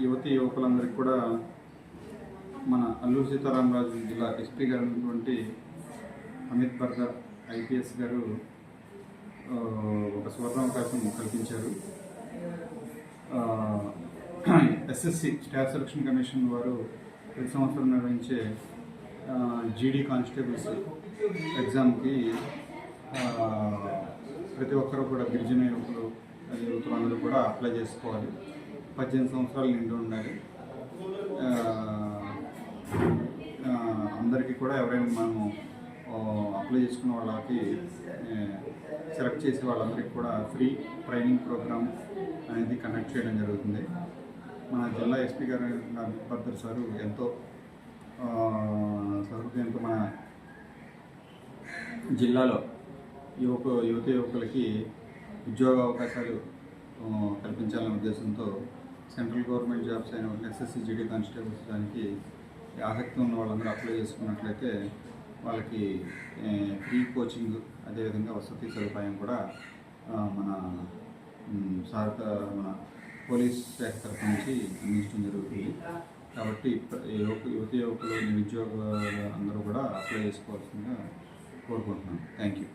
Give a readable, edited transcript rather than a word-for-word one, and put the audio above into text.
యువకులందరికీ కూడా మన అల్లూరు సీతారామరాజు జిల్లా ఎస్పీ గారు అయినటువంటి అమిత్ బర్గర్ ఐపీఎస్ గారు ఒక సువర్ణావకాశం కల్పించారు. ఎస్ఎస్సి స్టాఫ్ సెలక్షన్ కమిషన్ వారు ప్రతి సంవత్సరం నిర్వహించే జీడీ కానిస్టేబుల్స్ ఎగ్జామ్కి ప్రతి ఒక్కరూ కూడా గిరిజన యువతులందరూ కూడా అప్లై చేసుకోవాలి. 18 సంవత్సరాలు నిండి ఉండాలి. అందరికీ కూడా ఎవరైనా మనము అప్లై చేసుకున్న వాళ్ళకి సెలెక్ట్ చేసే వాళ్ళందరికీ కూడా ఫ్రీ ట్రైనింగ్ ప్రోగ్రామ్ అనేది కండక్ట్ చేయడం జరుగుతుంది. మన జిల్లా ఎస్పీ గారు బర్దర్ సారు ఎంతో సహృదయంతో మన జిల్లాలో యువకులకి ఉద్యోగ అవకాశాలు కల్పించాలనే ఉద్దేశంతో సెంట్రల్ గవర్నమెంట్ జాబ్స్ అయిన ఎస్ఎస్సి జీడీ కానిస్టేబుల్స్ దానికి ఆసక్తి ఉన్న వాళ్ళందరూ అప్లై చేసుకున్నట్లయితే వాళ్ళకి ఫ్రీ కోచింగ్, అదేవిధంగా వసతి సదుపాయం కూడా మన మన పోలీస్ శాఖ తరఫు నుంచి అందించడం జరుగుతుంది. కాబట్టి యువకులు నిరుద్యోగులు అందరూ కూడా అప్లై చేసుకోవాల్సిందిగా కోరుకుంటున్నాను. Thank you.